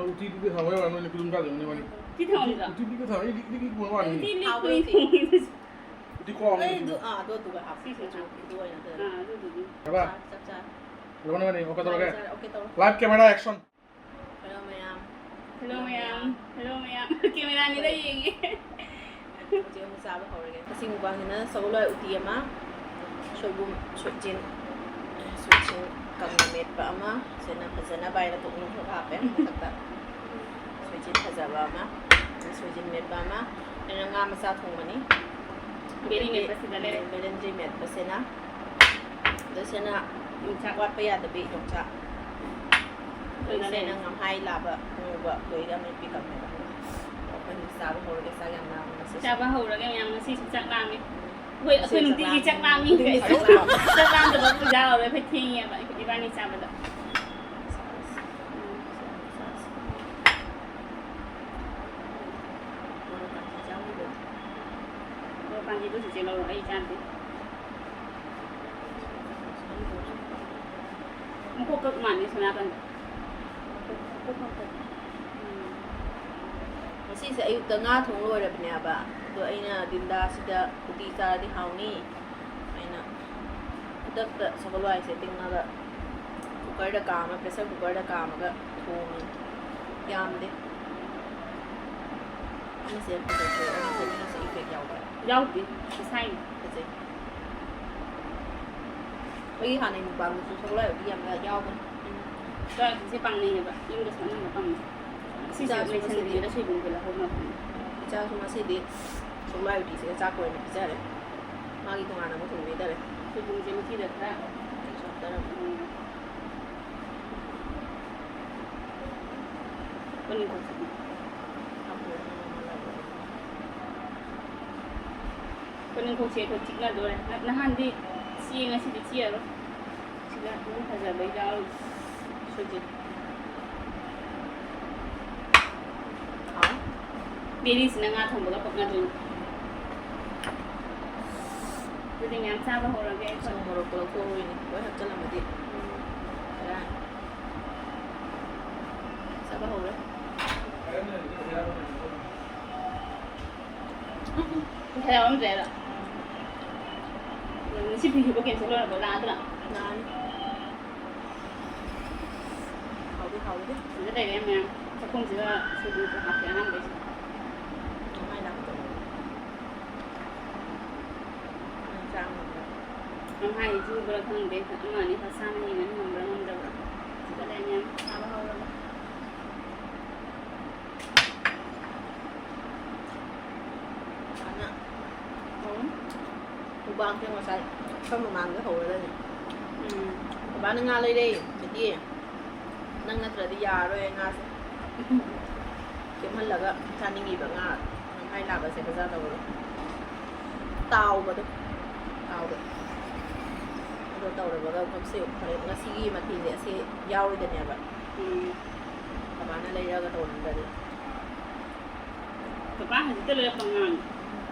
UTP ka thawa ano ni kulum ka ni mani Ti thong da UTP ka thawa ni ko wa ni Ti li ko UTP ko Ê, ni tôi học Sì, sì, sì. tôi là tôi. ba Chắc chắn. lo na ni okay to ka Ok tôi. live camera action Hello mày em. Hello ma'am camera ni da yengi Chị em sao với hồi rồi. Cái sinh quang thì nó sâu loại ưu tiên mà. Sôi bùm, sôi chín cầm mệt bả mà. Sẽ nằm phải dẫn bay là tụng nông thổ hạp em. Thật thật. Sôi chín phải giả bả mà. Sôi chín mệt bả mà. Nên là ngà mà sao thùng mà ní. Beri ni pasti da le Belen dây mệt bả sẽ na. Đó sẽ na. Yung chak Quạt bây giờ tập bị trong chạc. Tôi Sẽ na ngắm hai là bả. Ngồi bả với ra mình bị cầm mệt. Mình sao với hồi cái sao làm nào. cha ba ho ra cái yang si chak lam ni Hui nung ti chak lam ni chak lam da ba puja rồi phải thi ya ba di ba ni cha ba da Lo pan ji tu si lo ai chan ti Mo ko ka man ni sana kan Masih sa ayun tengah thong loi ra bnya ba to aina dinda sida uti sa di hauni aina udak ta sabalai setting na da cooker da kaam pressure cooker da kaam ga thong yam de ama se ko se ama se ni se effect yaw ba Yau ti sai se oi ha nei ba mu su sabalai uti yam ga yaw ba Cho si pang ni ba yung da sana ma pang Si sa may sana di da si bung ko la ho ma cha su ma se di sabalai uti se cha ko ni cha re ma gi tong ana mo thong ni da re Si bung je ma ti da ra so da ra Kunin ko sa Kunin ko siya ko chikla do na handi si nga si di siya ro sila ko ha sa bay daw so je Beri sina nga thong ba pag nga do Jadi ngam sa ba ho ra ge Sa mo ro ko ko ni ko ha cha la ma di ra sa ba ho re Theo em rẻ rồi Ship thì có kiện số là có ra tức là na ni hau đi Cái này em nha Chắc không chỉ là sử dụng cho học cái năm đấy nó mai làm cho trang Năm hai thì chưa có thân đấy Nhưng mà nếu mà sang thì nó không đâu Cái này nha Sao bao lâu anh ạ cô bạn thêm mà sai không mà mang cái hồ lên cô bạn nga lên đi đi nâng ngắt rồi đi già rồi nga kiếm hơn là cái cha đi nghỉ vào nga hay làm là sẽ có ra đầu tàu vào đấy tàu đấy rồi tàu rồi vào đâu không xịu phải là xì mà thì sẽ giao đi đến nhà vậy các bạn nó lấy ra cái tàu này đi Các bác thì tức là bằng ngàn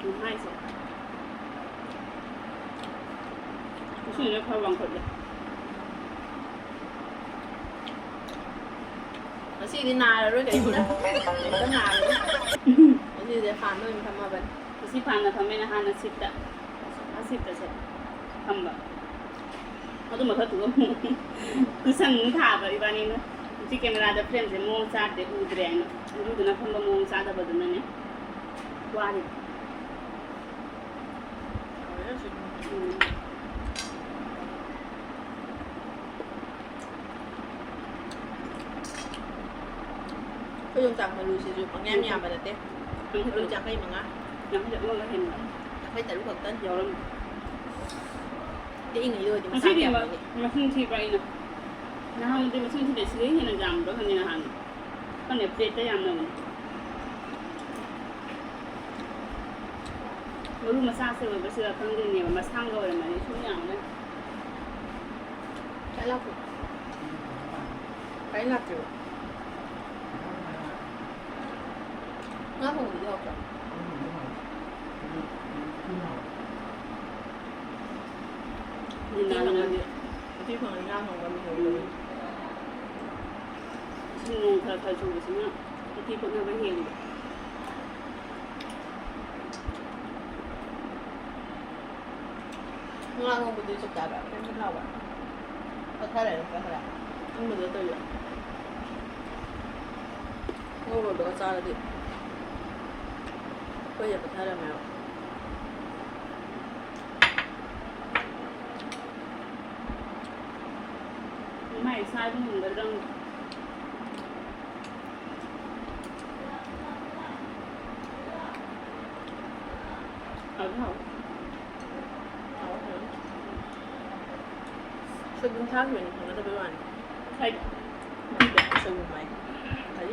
Chúng hai sẽ Cái chuyện nó khoa bằng thật đấy nó xì đi nài rồi cái đó cái nài rồi nó gì để phản thôi mình thầm mà vậy Kasi paano kami na hana sita Sita siya Hamba Ako magkatuwa mo Kusang thả ba iba nino Si camera da frame se mo sa te udre ano Udu na hamba mo sa da ba dun na ne Wari có dùng chẳng mà lùi sử dụng bằng em nhà mà đặt đấy lùi chẳng hay bằng á Yang tidak mo lahin ba phải tự vật tên Yo lang cái người thì Ang sao sidi đẹp ma vậy Masing si ba ina Nahan di masing si de sige hina jam do kanina han Kan ne plate yam na Maru masa se ba sila kang din ne masang ga wala mani su yang na cái lọc cái lọc rồi nó không bị đâu cả Hindi na lang tí phần là ngon hơn mình hiểu rồi งูเธอชูใช่ไหมที่พวกนั้นไปเห็น ngon không bữa chụp chả bạn em thích lâu bạn có thấy này có thấy này anh mình tôi vậy ngô rồi được sao là đi bây giờ có thấy là mèo ไม่ใช่ที่หนึ่งเรื่องเอาเท่า Sơn cũng khác mình không có biết bạn ใคร Sơn cũng mày thấy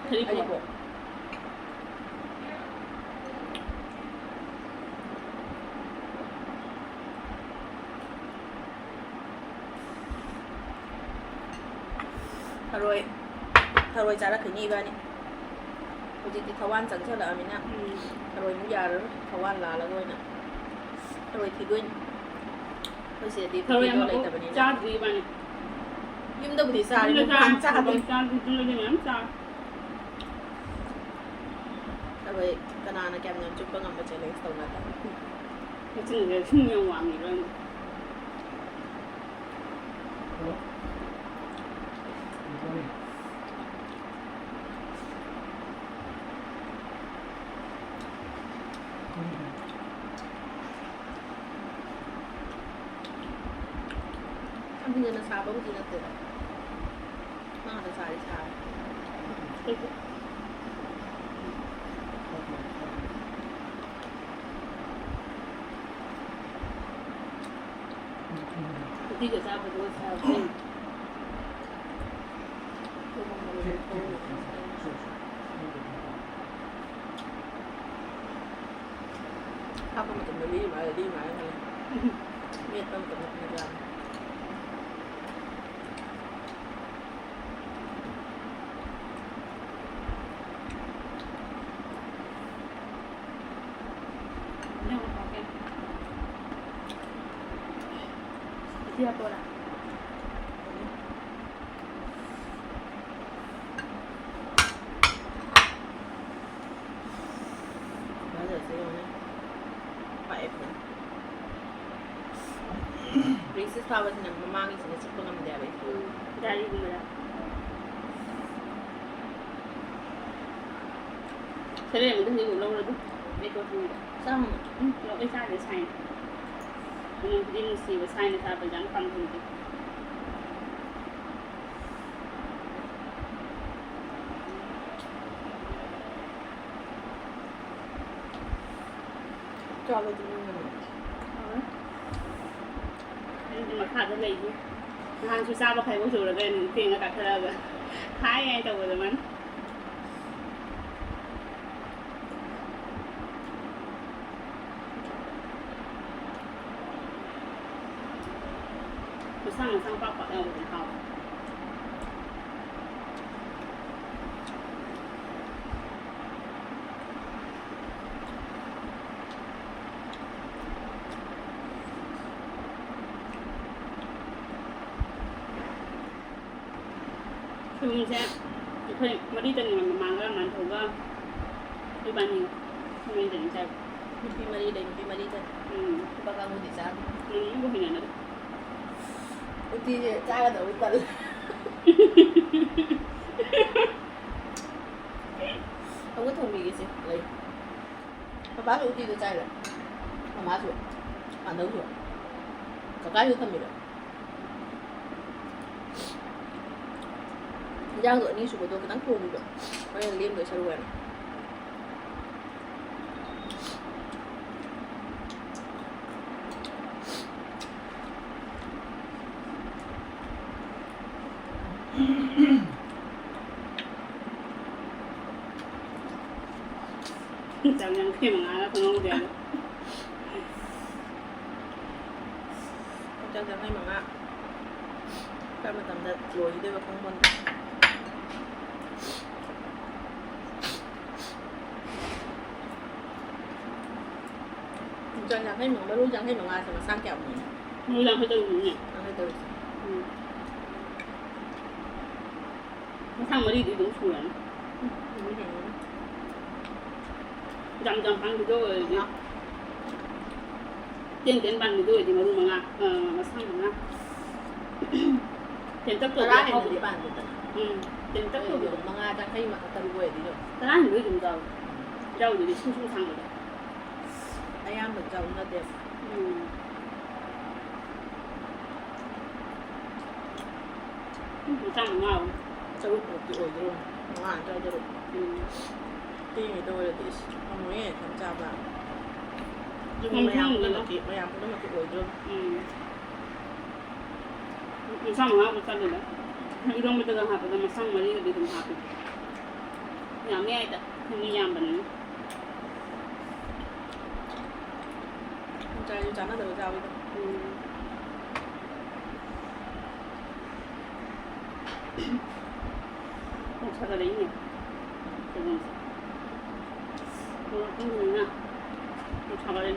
ทะเล thấy ปวด bộ thà rồi trả ra khởi nhị ba nhỉ bây giờ thì thảo an chẳng cho là mình nè thà rồi cũng già rồi thảo an là rồi nè thà rồi thì đuôi bây giờ thì เธอ thì ยัง đuôi มา lại tập bên จ้า này ดีบ้าง nhưng đâu thì xa đi จ้า một จ้า tháng xa จ้า đi จ้าจริงๆเลยอย่างจ้า thà rồi cái nào nó kèm nhau chụp bằng một trái lấy sầu là จริงๆเลยชุ่มยังหวานอยู่เลย anh bây giờ nó xa bóng gì nó tự nó là xa đi xa ที่จะทราบเป็นว่าทราบเป็น ถ้ามันจะมารีมาเลยรีมาอะไรเมียต้องกับมันจะ เนี่ยมันพอแค่เทียบตัวละ bao giờ sẽ用呢phải phải Reese's Puffs này mà mang cái gì nó sẽ không làm đẹp vậy ได้ดีเลยละใช่เลยมันต้องอยู่ลงเลยด้วยไม่ตัวทูอ่ะ xong เราไม่ใช่เลยใช่มันยิ่งสีว่าใช่นะคะเป็นยังความถูก cho cái gì nữa จะมาขาดอะไรอยู่ทางชูซาบใครก็ชูแล้วกันเพียงอากาศเธอเลยท้ายไงตัวเลยมันชูสร้างปากปากเอาของเขาคือมันแค่เคยมาดีจนมันมาแล้วมันถูกว่าที่บ้านนี้ทำไมถึงใจ Mimpi mari đây mimpi mari đây ba kamu di sana มันก็เป็นอย่างนั้น uti cha là đầu tận không có thùng mì cái gì lấy ba uti được chai rồi má rồi ăn đâu rồi cả cái thứ thầm mì rồi Giang rồi đi xuống tôi cái tăng cuồng được bây giờ liêm được sao rồi Chào nhau khi mà ngài nó không ngon đẹp Chắc chắn hay mà Các bạn tầm thật lùi đi vào không quân Chắc chắn hay mà luôn chẳng hay mà ngài sẽ mà sang kẹo mình nuôi làm phải từ nhỉ Sang hay từ mà 상머리도 너무 좋아. ไม่เห็น 잠잠 방도 줘. 땐 방도 줘. 이제 마루 망아. 마 상망아. 땐 ต 떡도 ลาดเห็น 하고. ที่บ้านกูแต่ 땐 ก็อยู่ 떡도. บางอาจจะให้มาตะลุยดิโย ตลาดเลยถึงเราเราอยู่ในชุ่มๆทางเลย ไอ้ยามเหมือนเจ้าเนื้อเต็ม ตั้งมา จะรุกอยู่โอ้ยรุ่นบางอาจจะจะรุกตีไม่โดนเลยดิทำไมทำจ้าบ้างยุ่งไม่ยามก็มากินไม่ยามก็มากินโอ้ยรุ่น 상마 못 살래. 이런 것들 하고 나 상머리 좀 하고. 야 매이다. 미 양 반. ใจอยู่จ้าน่าจะเจ้าไป 찾아내 있네. 그래서 한국이나 잡아내.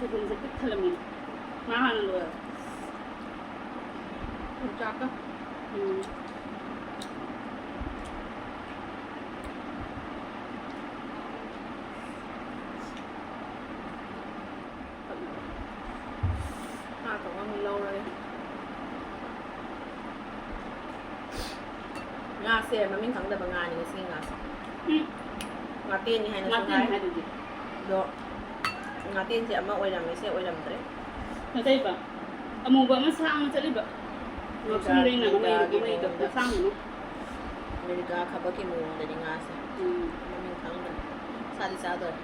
지금 이제 끝하려면 나 하는 거야. จ้าก็ ห้าของว่ามีเราเลยงาเสียมันไม่ทั้งแต่บางงานนี่สิงางาเตี้ยนี่ให้นะสุดท้าย 맞지. โดงาเตี้ยเสียมาอวยดำไม่เสียอวยดำเตะ 나 대봐. 뭐 뭐 만 상을 저리 봐. 뭐 순대나 뭐 이거 다 상이 너. อเมริกาขับรถกี่โมงแต่ยังงาเสียมันมีทั้งเลยซาดิซาด้วย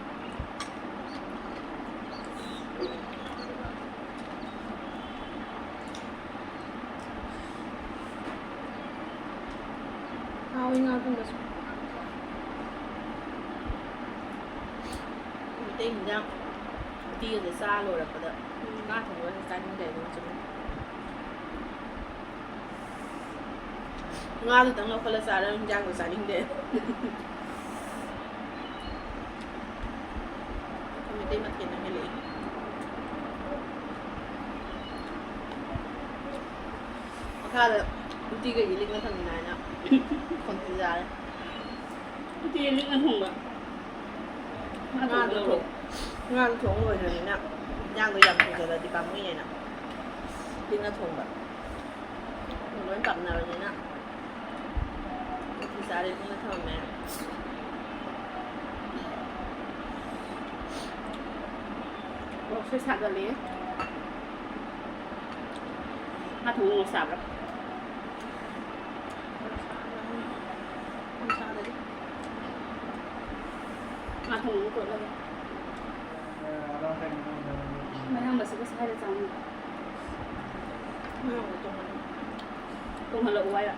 เอาอีกงาเป็นแบบมีเต้นยังตีกันจะซาโลดแบบบ้าถึงว่าการยิ่งใหญ่มันจะงาตั้งเราคนละสารแล้วยังกว่าสารยิ่งใหญ่มีเต้นมาเทียนให้เลยข้าเลยตีกันยิ่งเล็กนั่นทำยังไงนะคนที่จะ 뒤에 있는 통 봐. งานถูกงานถุงเลยเดี๋ยวนี้เนี่ยย่างตัวยำถูกเลยที่ปั๊มไม่ใหญ่น่ะดิ้งกระทงแบบมันไม่ปรับแนวนี้น่ะที่สาเด็กนี่ก็ทำแม่ 뭐 술 사달래. 나 돈 못 사. ไม่ชาเลย 나 돈 못 걸어. 나 한 번씩 사야 되잖아. ไม่เอาตรงนั้น 돈 하려고 와요.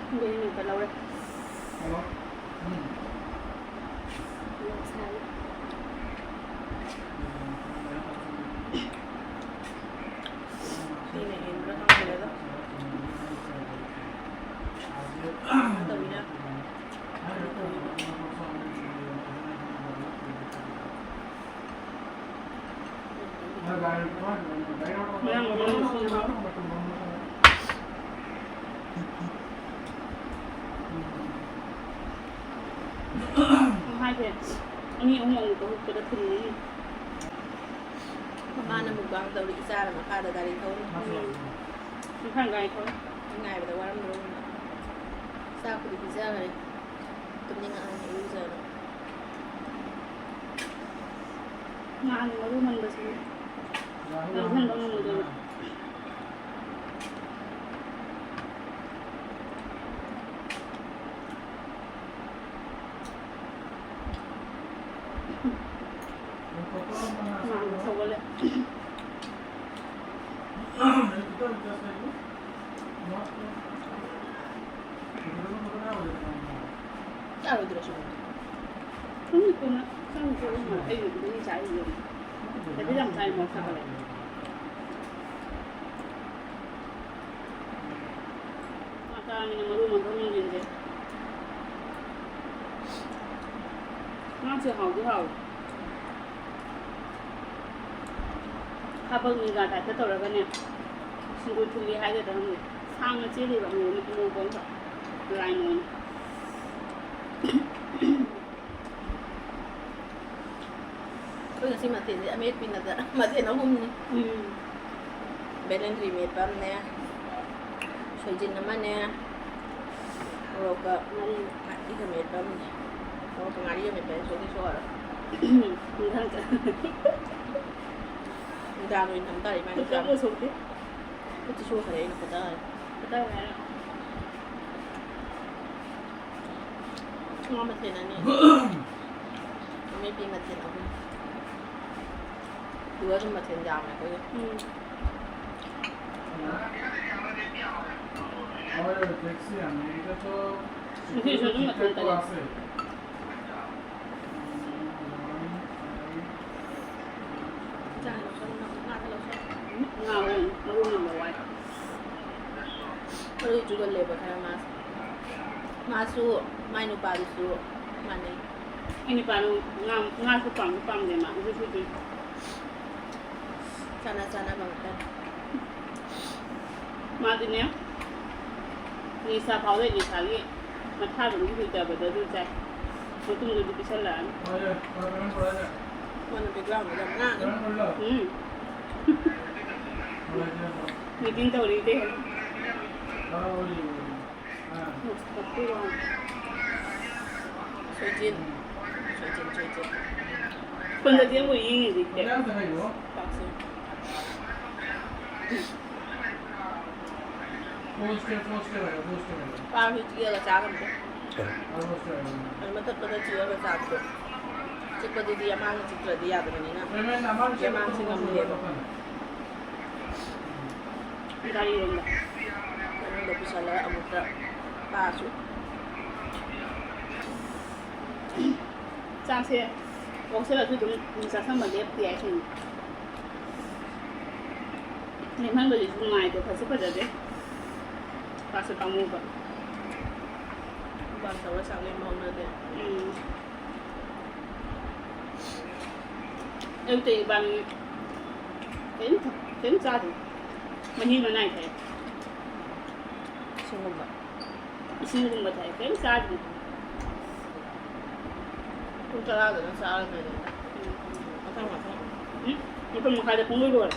근데 이거 별로 그래. 이거 사야 돼. นี่ในเอ็นแล้วทำไปเลยแล้วตัวนี้นะ hai thiệt anh nghĩ ông mong có cái đất thùng ấy บ้านในหมู่บ้านเราดีซ่าแล้วมาฆ่าแต่การีเขา không phải gai thôi ง่ายแต่ว่าเราไม่รู้ซ่าคือดีซ่าเลยตุ้มยังไงไม่รู้เลย mà ăn nó luôn mình bớt đi làm thân đó mình được mà 알아들으시고. 그러니까 상주는 애기 눈이 잘 이겨. 대장 잘 먹어 그래. 아까는 머리만 동는데. 나지 하고 하고. 가방이가 다 되더라고요. 친구 둘이 하게 되면 상을 찌르고 뭐 건서 라이몬. Kung si Matin, may pinada. Matin ako ni. Belen remake nè. Soy jin naman nè. Rồi cả ngari cái remake pam nè. Rồi cả ngari remake pam so cái so rồi. Không thằng cả. Người ta rồi nằm tay mà Tôi người có ta. mua súng thế. Cái số này nó có tay. Cái tay này. Ngon Matin anh nè. May pin Matin ako. Dua tu Matin jam này có. দেখছি আমি এটা তো মুখে শুধু মাত্র তাই। আছে Chà nó sao nó ngã thế nó sao. Ngào hơn, nó luôn nằm ở ngoài. Perlu juga lebar karena masuk main upah itu mana Ini baru ngam pam deh mak, itu sih. sana banget kan. Mak ini ya. Nisa paulah Nisa ni. Mata baru itu dah betul saya. Betul betul bisa lah. আরে problem পড়া যায় Mana background macam mana kan? Problem পড়লো পড়া যায় Meeting tahu ni deh. তারা ওই হ্যাঁ Tapi wah. Sojin. Pernah dia mau ini deh. বললাম তো ভাই গো Paksa. পোস্টে ভাই Parang itu dia lah cakap tu. আর পোস্টে Kalau mata pada dia lah cakap tu. Cepat dia mang citra dia tu ni na. Payment number Dia mang sih kamu dia. Dari rumah. Kalau dah bisa lah amutra pasu. Trang xe. Ông sẽ là thứ đúng Nisa sama dia tiada sini. Memang beli rumah itu pasti pada deh. Pasti kamu kan. Bangsa orang sangat mau nanti. Em thì bằng đến ra thì mà như này thế Sungguh tak. xin không mà thấy đến ra thì Kung talaga na sa akin na. Matama. nó không khai được không biết rồi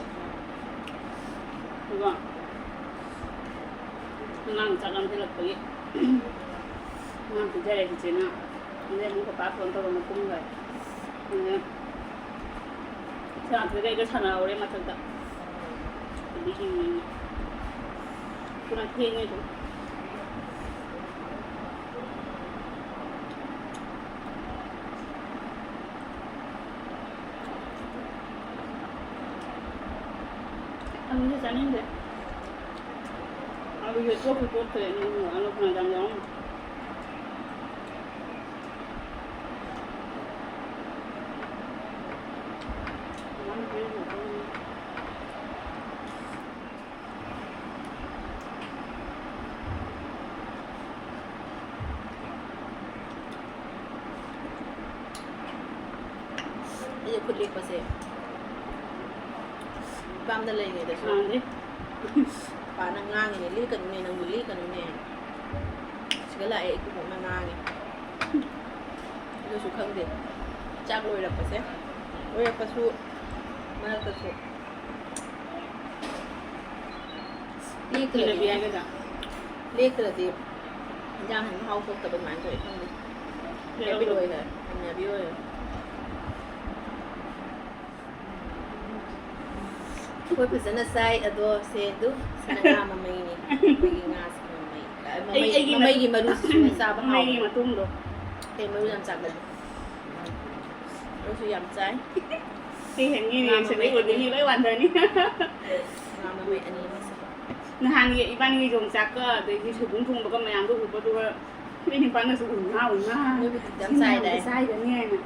đúng không ngang chắc làm thế là phải ngang thì đây thì chỉ nào nên muốn có bát con tao nó cũng vậy 자, 되게 이거 잘 나오래 맞췄다. 이게 그런 태행해도. 아, 근데 짠인데. 아, 이게 조금 좋대. 안 놓고 나가면. Aja kulit pasal. Pam dah lagi dah. 아, 네. Panang ngang ni, lihat ni nang beli kan ni. Segala ikut pun ngang ni. Itu suka dia. Cak loi dah pasal. Loi apa su? Mana tu su? Lihat Ini lagi. lebih aja dah. Lihat lagi. Jangan hau kau tak bermain tu kan ni. Dia bioi dah. Dia bioi. Foi pensando sai ado cedo, sana mamãe ni. Pergi ngas mamãe. Mamãe gi maru sa ba Hôm hau. nay mà tung rồi. Em maru yang sak dah. Maru yang sai. Thì hình như là sẽ lấy một như lấy hoàn rồi nhé. Mamãe ani masa. ꯅꯍꯥꯟꯒꯤ ꯏꯕꯥꯅꯤꯒꯤ ꯌꯣꯡꯆꯥꯛꯀ ꯑꯗꯒꯤ ꯁꯣꯏꯕꯨꯝ ꯊꯣꯡꯕꯒ ꯃꯌꯥꯝꯗꯣ ꯎꯕꯗꯨꯒ ꯑꯩ ꯅꯨꯄꯥꯅꯁꯨ ꯎꯟꯉꯥ ꯅꯣꯏꯕꯨꯗꯤ ꯌꯥꯝ ꯆꯥꯏꯗꯥꯏ ꯆꯥꯏꯒꯅꯤ ꯍꯥꯏꯅ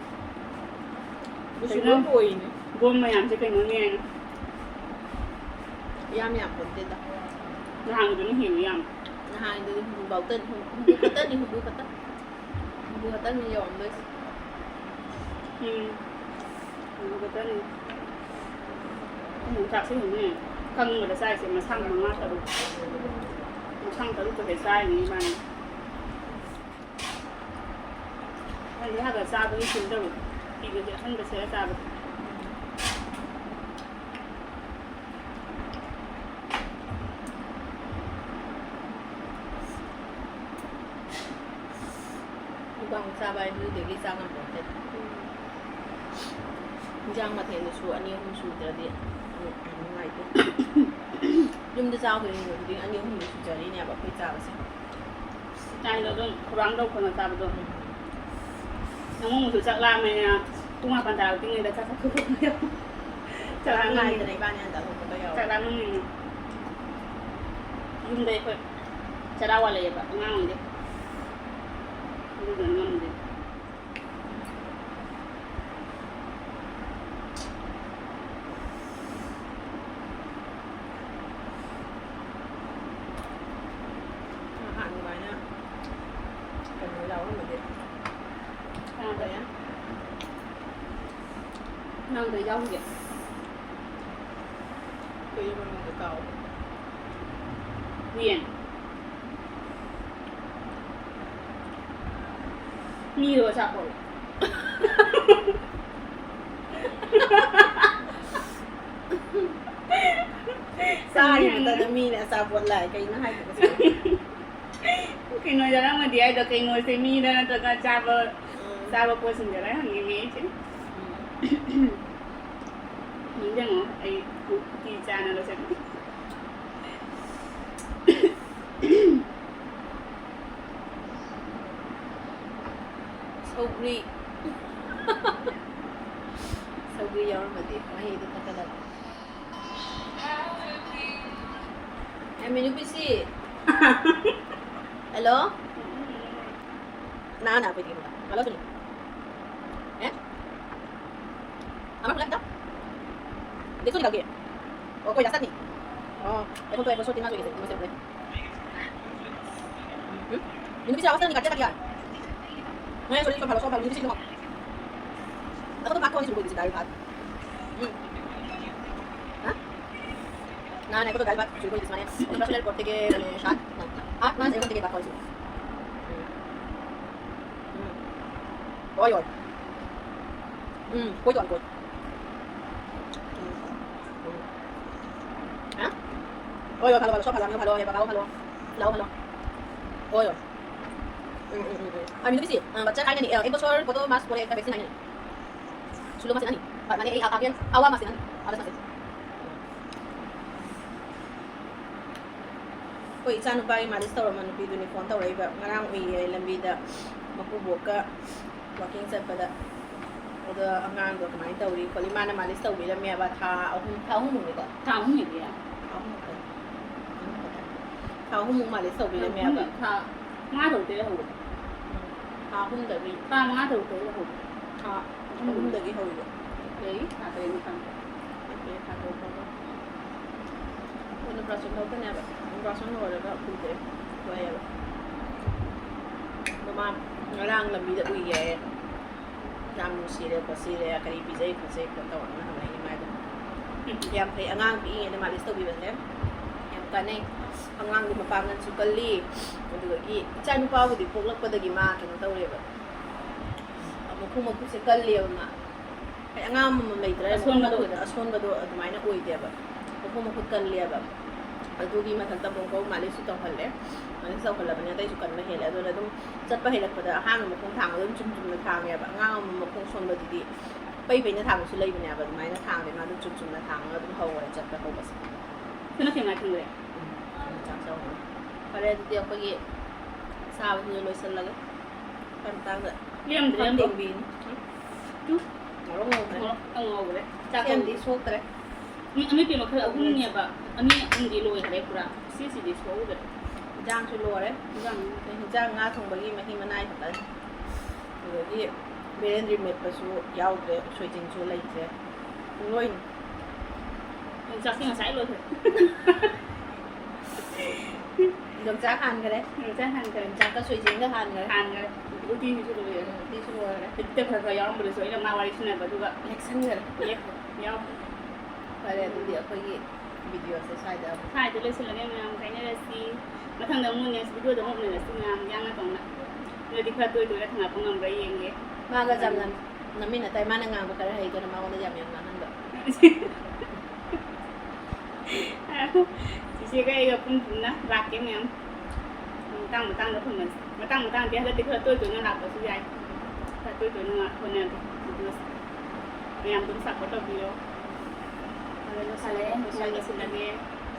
ꯎꯁꯤꯡ ꯑꯣꯏꯅꯦ ꯕꯣꯝ ꯃꯌꯥꯝꯁꯦ ꯀꯩꯅꯣꯅꯦ ꯍꯥꯏꯅ ꯌꯥꯝ ꯄꯣꯟꯇꯦꯗ ꯅꯍꯥꯟꯒꯤꯗꯨꯅ ꯍꯦꯜꯂꯤ ꯌꯥꯝ ꯅꯍꯥꯟꯗꯨꯗꯤ ꯍꯨꯝꯕꯨ ꯈꯛꯇꯅꯤ ꯌꯧꯔꯝꯗꯣꯏꯁꯦ ꯍꯨꯝꯕꯨ ꯈꯛꯇꯅꯤ ꯌꯣꯡꯆꯥꯛꯁꯦ ꯍꯧꯖꯤꯛꯅꯦ ꯀꯪꯕꯗ ꯆꯥꯏꯁꯦ ꯃꯁꯥꯡ 5-6 ꯃꯁꯥꯡ 3 ꯆꯥꯏꯅꯤ ꯏꯕꯥꯅꯤ ꯍꯥꯏꯗꯤ ꯍꯥꯏꯒ ꯆꯥꯕꯒꯤ ꯁꯤꯟꯗꯧ ꯄꯤꯕꯁꯦ ꯑꯍꯟꯕ ꯁꯦꯠꯂ ꯆꯥꯕꯗ ꯃꯨꯛꯕꯥꯡ ꯆꯥꯕ ꯍꯥꯏꯗꯨꯗꯒꯤ ꯆꯥ ꯉꯝꯄꯣꯟꯇꯦ ꯏꯟꯖꯥꯡ ꯃꯊꯦꯜꯗꯨꯁꯨ 2-3 ꯁꯨꯗ꯭ꯔꯗꯤ ꯅꯨꯡꯉꯥꯏꯇꯦ ꯌꯨꯝꯗ ꯆꯥꯕꯗꯣꯏꯅꯤ ꯈꯨꯗꯤꯡ 2-3 ꯁꯨꯖꯔꯤꯅꯦꯕ ꯑꯩꯈꯣꯏ ꯆꯥꯕꯁꯦ ꯆꯥꯏꯗꯣ ꯑꯗꯨꯝ ꯈꯧꯔꯥꯡ ꯇꯧꯈꯣꯅ ꯆꯥꯕꯗꯣ ꯅꯪꯉꯣꯟꯗꯁꯨ ꯆꯥꯛ ꯂꯥꯝꯃꯦꯅ ꯄꯨꯡ 8 ꯇꯥꯔꯛꯇ꯭ꯔꯤꯉꯩꯗ ꯆꯥꯛ ꯆꯥꯊꯣꯛꯑꯦ ꯆꯥꯛ ꯉꯥꯏꯗꯅ ꯏꯕꯥꯅꯤ ꯍꯟꯗꯛ ꯑꯇꯣꯞꯄꯒ ꯌꯥꯎꯔꯦ ꯆꯥꯛ ꯂꯥꯝꯃꯤꯉꯩ ꯌꯨꯝꯗ ꯑꯩꯈꯣꯏ ꯆꯔꯥ ꯋꯥꯠꯂꯛꯑꯦꯕ ꯑꯉꯥꯡ ꯑꯣꯏꯗꯤ ꯑꯗꯨꯗ ꯉꯝꯗꯦ ꯑꯗꯨꯃꯥꯏꯅ ꯀꯩꯅꯣ ꯌꯥꯎꯔꯝꯃꯗꯤ ꯅꯪꯗ ꯌꯥꯎꯒꯦ ꯀꯩ ꯃꯃꯤꯡꯗꯣ ꯀꯥꯎ ꯌꯦꯟ ꯃꯤꯔꯣ ꯑꯆꯥꯄꯣꯠ ꯆꯥꯔꯤ ꯃꯇꯝꯗ ꯃꯤꯅ ꯑꯆꯥꯄꯣꯠ ꯂꯥꯛꯑꯦ ꯀꯩꯅꯣ ꯍꯥꯏꯗꯕꯁꯦ ꯀꯩꯅꯣ ꯌꯥꯎꯔꯝꯃꯗꯤ ꯍꯥꯏꯗꯣ ꯀꯩꯅꯣꯁꯦ ꯃꯤꯗ ꯅꯠꯇ꯭ꯔꯒ ꯆꯥꯕ ꯄꯣꯠꯁꯤꯡꯗꯔ ꯍꯪꯉꯤꯅꯦ ꯑꯩꯁꯦ ꯅꯤꯡꯁꯤꯡꯉꯣ ꯑꯩ ꯎꯇꯤ ꯆꯥꯅ ꯂꯣꯏꯁꯤꯟꯒꯦ ꯁꯧꯒ꯭ꯔꯤ ꯁꯧꯒ꯭ꯔꯤ ꯌꯥꯎꯔꯝꯃꯗꯤ ꯃꯍꯤꯗꯣ ꯊꯛꯀꯗꯕ ꯅꯨꯄꯤꯁꯤ hello Nana apa dia? Kalau tu ni. Amak pula tak? Dia tu ni lagi. Oh, kau dah start ni. Oh, aku tu episode 5 lagi masih boleh. Ini bisa awak ni kerja kerja. Nah, sorry kalau soal ini sih cuma. Aku tu mak kau ni suruh di sini dari mat. Hah? Nah, aku tu dari mat suruh di sana. Aku pasal dari porte ke shot. Ah, mas aku pergi bakal sini. Ôi rồi. Cuối tuần cuối. Hả? Ôi rồi, hello, shop hello, hello, hello, hello. Hello, hello. Ôi rồi. Mình biết gì? Vật chất anh này, em có số photo mask của cái vaccine này. Sudah masih nani. Mana ini avian awal masih nani. Ada masih. Oi, isan upai malis tawar man upi duni phone tawar iba. Ngarang ui lambida makuboka walking ꯆꯠꯄꯗ ꯑꯗꯣ ꯑꯉꯥꯡꯗꯣ ꯀꯃꯥꯏꯅ ꯇꯧꯔꯤ ꯈꯣꯠꯂꯤ ꯃꯥꯅ ꯃꯥꯂꯤꯁ ꯇꯧꯕꯤꯔꯝꯃꯦꯕ ꯊꯥ ꯑꯍꯨꯝꯃꯨꯛꯅꯤꯀꯣ ꯊꯥ ꯑꯍꯨꯝꯒꯤꯗꯤ ꯊꯥ ꯑꯍꯨꯝꯃꯨꯛ ꯃꯥꯂꯤꯁ ꯇꯧꯕꯤꯔꯝꯃꯦꯕ ꯊꯥ 5 ꯇꯧꯗꯦ ꯍꯧꯕ ꯊꯥ ꯑꯍꯨꯝꯗꯒꯤ ꯊꯥ 5 ꯇꯧꯗꯦ ꯍꯧꯕ ꯊꯥ ꯑꯍꯨꯝꯗꯒꯤ ꯍꯧꯕ ꯀꯩ ꯊꯥ 3 ꯃꯇꯝ ꯊꯥ ꯇꯔꯨꯛ ꯑꯣꯄꯔꯦꯁꯟ ꯇꯧꯕꯅꯦꯕ ꯑꯣꯄꯔꯦꯁꯟ ꯂꯣꯏꯔꯒ ꯀꯨꯏꯗ꯭ꯔꯦ ꯂꯣꯏꯌꯦꯕ ꯃꯃꯥ ꯉꯔꯥꯡ ꯂꯝꯕꯤꯗ ꯎꯏꯌꯦ ꯌꯥꯝ ꯅꯨꯡꯁꯤꯔꯦ ꯈꯣꯠꯁꯤꯔꯦ ꯀꯔꯤ ꯄꯤꯖꯩ ꯈꯣꯠꯆꯩ ꯈꯣꯠ ꯇꯧꯔꯒ ꯍꯪꯉꯛꯏ ꯃꯥꯏꯗꯣ ꯌꯥꯝ ꯐꯩ ꯑꯉꯥꯡ ꯄꯤꯛꯏꯉꯩꯗ ꯃꯥꯂꯤꯁ ꯇꯧꯕꯤꯕꯁꯦ ꯌꯥꯝ ꯀꯥꯟꯅꯩ ꯑꯉꯥꯡꯒꯤ ꯃꯄꯥꯡꯒꯜꯁꯨ ꯀꯜꯂꯤ ꯑꯗꯨꯗꯒꯤ ꯏꯆꯥ ꯅꯨꯄꯥꯕꯨꯗꯤ ꯄꯣꯛꯂꯛꯄꯗꯒꯤ ꯃꯥ ꯀꯩꯅꯣ ꯇꯧꯔꯦꯕ ꯃꯈꯨꯠꯁꯦ ꯀꯜꯂꯦꯕ ꯃꯥ ꯍꯥꯏ ꯑꯉꯥꯡ ꯑꯃꯃꯝ ꯂꯩꯇ꯭ꯔꯦ ꯑꯁꯣꯟꯕꯗꯣ ꯑꯗꯨꯃꯥꯏꯅ ꯑꯣꯏꯗꯦꯕ ꯃꯈꯨꯠ ꯀꯜꯂꯦꯕ ꯑꯗꯨꯒꯤ ꯃꯊꯛꯇ ꯕꯣꯡꯀꯧ ꯃꯥꯂꯤꯁꯁꯨ ꯇꯧꯍꯜꯂꯦ ꯃꯥꯂꯤꯁ ꯇꯧꯍꯜꯂꯕꯅꯤꯅ ꯑꯇꯩꯁꯨ ꯀꯟꯕ ꯍꯦꯜꯂꯦ ꯑꯗꯨꯅ ꯑꯗꯨꯝ ꯆꯠꯄ ꯍꯦꯜꯂꯛꯄꯗ ꯑꯍꯥꯟꯕ ꯃꯈꯣꯡ ꯊꯥꯡꯕꯗ ꯑꯗꯨꯝ ꯆꯨꯝꯅ ꯊꯥꯡꯉꯦꯕ ꯑꯉꯥꯡ ꯑꯃ ꯃꯈꯣꯡ ꯁꯣꯟꯕꯗꯨꯗꯤ ꯄꯩꯅ ꯊꯥꯡꯕꯁꯨ ꯂꯩꯕꯅꯦꯕ ꯑꯗꯨꯃꯥꯏꯅ ꯊꯥꯡꯗꯦ ꯃꯥ ꯑꯗꯨꯝ ꯆꯨꯝꯅ ꯊꯥꯡꯉꯒ ꯑꯗꯨꯝ ꯍꯧꯔꯦ ꯆꯠꯄ ꯍꯧꯕꯁꯦ ꯁꯤꯅ ꯀꯩꯃꯥꯏ ꯈꯪꯗ꯭ꯔꯦ ꯆꯥꯛ ꯆꯥꯎꯕ ꯐꯔꯦ ꯑꯗꯨꯗꯤ ꯑꯩꯈꯣꯏꯒꯤ ꯆꯥꯕꯁꯤꯁꯨ ꯂꯣꯏꯁꯤꯜꯂꯒꯦ ꯈꯔ ꯃꯇꯥꯡꯗ ꯇꯦꯡꯕꯤꯅꯤ ꯃꯣꯔꯣꯛ ꯉꯧꯈ꯭ꯔꯦ ꯉꯧꯈ꯭ꯔꯦ ꯁꯦꯝꯗꯤ ꯁꯣꯛꯇ꯭ꯔꯦ Ami pi makha ahum ne ba. Ami di loi hare pura. Si di so de. จ้างชุโลเลย Jang. เป็นจ้างงาทงบกี้มาที่มาไนายทำไมเดี๋ยวที่เบรนด์ริมเมทไปสู้ยาวเลยช่วยจริงช่วยอะไรเจ๊งอย Chắc khi mà sai luôn rồi. เดี๋ยวจ้าหันกันเลย Chắc hàng cái จ้าก็ช่วยจริงก็หันกัน hàng cái. Ưu tiên cho tôi vậy. ที่ชุโลเลย Tiếp theo phải yong bự sôi là mau đi xin là tôi gọi. เล็กสั้นกัน Yep. Yong. ไปเลยเดี๋ยวค่อยวิดีโอใส่เดี๋ยว Hai tôi lên xin là em cái này là gì. Mà thằng đầu muốn nhà video đầu một này là xin làm giang nó tổng là. Người đi qua tôi là thằng nào cũng làm cái gì vậy. มาก็จำกันน้ำมินแต่มาในงานก็ได้ให้กันมาวันนี้จำยังงานนั่นแบบ Chị cái cũng cũng đó lạc cái em. Tăng một tăng nữa thôi mà tăng thì hết tôi nó lạc ở dưới. Tôi nóคนนั้นพยายามต้องสักก็ต้องดีแล้วอะไรก็ใส่แล้วใส่ก็สิละเนี่ย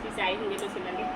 สิใส่ถึงจะสิละเนี่ย